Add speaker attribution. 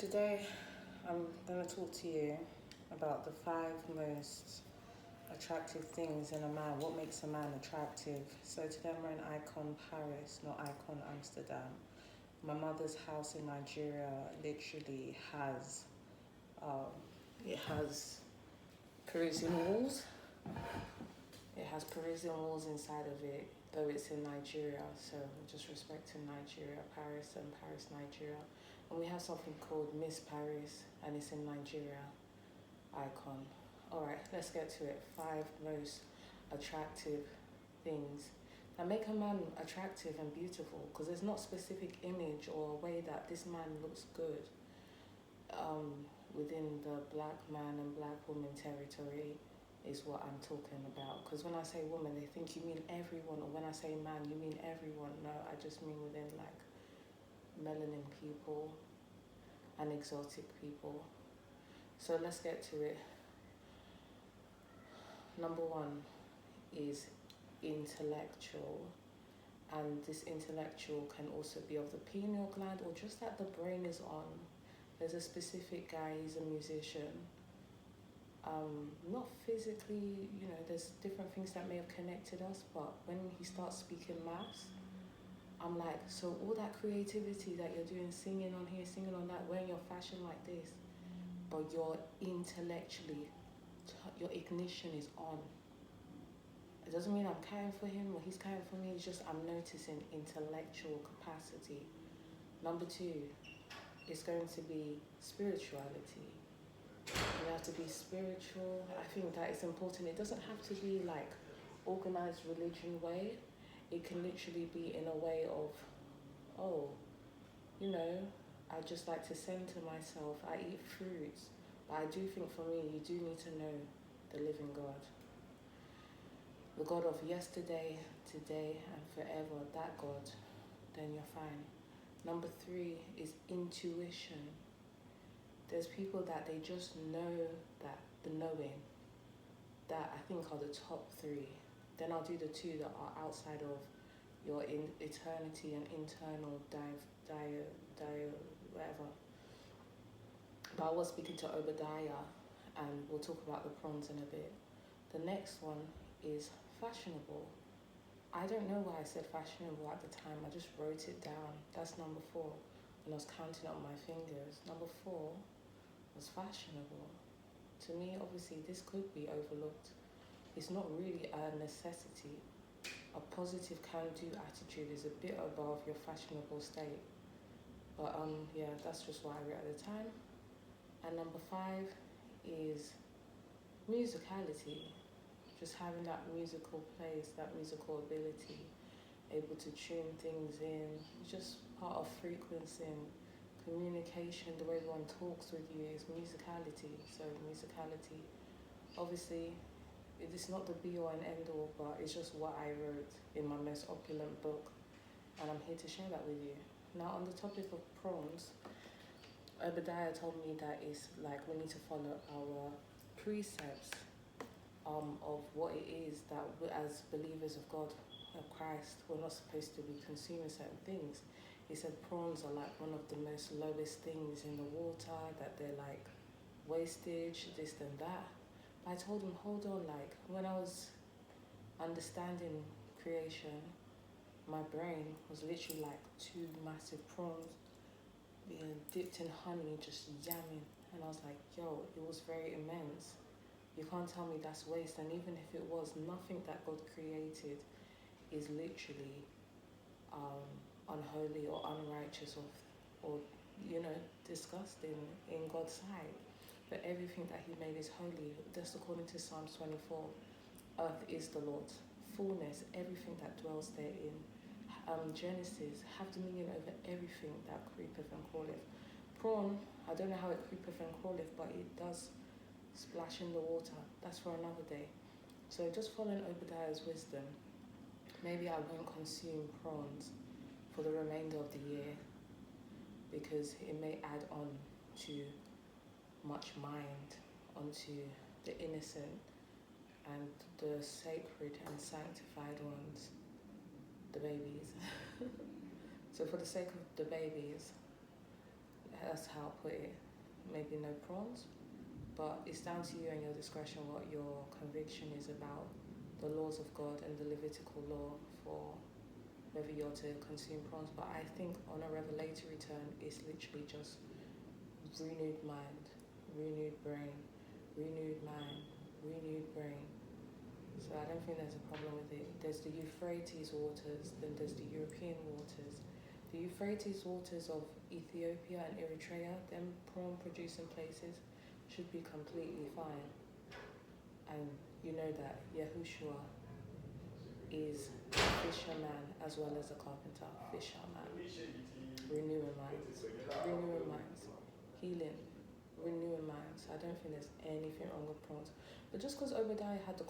Speaker 1: Today, I'm going to talk to you about the five most attractive things in a man. What makes a man attractive? So today I'm wearing Icon Paris, not Icon Amsterdam. My mother's house in Nigeria literally has, um, it has Parisian walls. It has Parisian walls inside of it, though it's in Nigeria. So just respecting Nigeria, Paris and Paris, Nigeria. And we have something called Miss Paris, and it's in Nigeria. Icon. All right, let's get to it. Five most attractive things that make a man attractive and beautiful, because there's not specific image or a way that this man looks good within the black man and black woman territory is what I'm talking about. Because when I say woman, they think you mean everyone, or when I say man, you mean everyone. No, I just mean within like melanin people and exotic people. So let's get to it. Number one is intellectual, and this intellectual can also be of the pineal gland or just that the brain is on. There's a specific guy, he's a musician. Not physically, there's different things that may have connected us, but when he starts speaking maths, I'm like, so all that creativity that you're doing, singing on here, singing on that, wearing your fashion like this, but you're intellectually, your ignition is on. It doesn't mean I'm caring for him or he's caring for me, it's just I'm noticing intellectual capacity. Number two is going to be spirituality. You have to be spiritual. I think that is important. It doesn't have to be like organized religion way. It can literally be in a way of, I just like to center myself. I eat fruits. But I do think for me, you do need to know the living God. The God of yesterday, today, and forever, that God, then you're fine. Number three is intuition. There's people that they just know that, the knowing, that I think are the top three. Then I'll do the two that are outside of your eternity and internal whatever. But I was speaking to Obadiah, and we'll talk about the prawns in a bit. The next one is fashionable. I don't know why I said fashionable at the time. I just wrote it down. That's number four. And I was counting up my fingers. Number four was fashionable. To me, obviously, this could be overlooked. It's not really a necessity. A positive can-do attitude is a bit above your fashionable state. But that's just what I wrote at the time. And number five is musicality. Just having that musical place, that musical ability, able to tune things in. It's just part of frequency. Communication, the way one talks with you is musicality. So musicality, obviously, it is not the be-all and end-all, but it's just what I wrote in my most opulent book, and I'm here to share that with you. Now, on the topic of prawns, Obadiah told me that it's like we need to follow our precepts of what it is that we, as believers of God, of Christ, we're not supposed to be consuming certain things. He said prawns are like one of the most lowest things in the water, that they're like wastage, this and that. But I told him, hold on, like when I was understanding creation, my brain was literally like two massive prawns being dipped in honey, just yamming. And I was like, yo, it was very immense. You can't tell me that's waste. And even if it was, nothing that God created is literally unholy or unrighteous or disgusting in God's sight. But everything that he made is holy. That's according to Psalms 24. Earth is the Lord's, fullness, everything that dwells therein. Genesis, have dominion over everything that creepeth and crawleth. Prawn, I don't know how it creepeth and crawleth, but it does splash in the water. That's for another day. So just following Obadiah's wisdom, maybe I won't consume prawns for the remainder of the year, because it may add on to much mind, onto the innocent and the sacred and sanctified ones, the babies. So for the sake of the babies, That's how I put it. Maybe no prawns, but it's down to you and your discretion what your conviction is about the laws of God and the Levitical law for whether you're to consume prawns. But I think on a revelatory term, it's literally just renewed mind, renewed brain, renewed mind, renewed brain. So I don't think there's a problem with it. There's the Euphrates waters, then there's the European waters. The Euphrates waters of Ethiopia and Eritrea, them prawn producing places, should be completely fine. And you know that Yahushua is a fisherman as well as a carpenter. Fisherman. Renewing minds. Renewing minds. Healing. Renewing minds. I don't think there's anything wrong with prawns. But just because Obadiah had the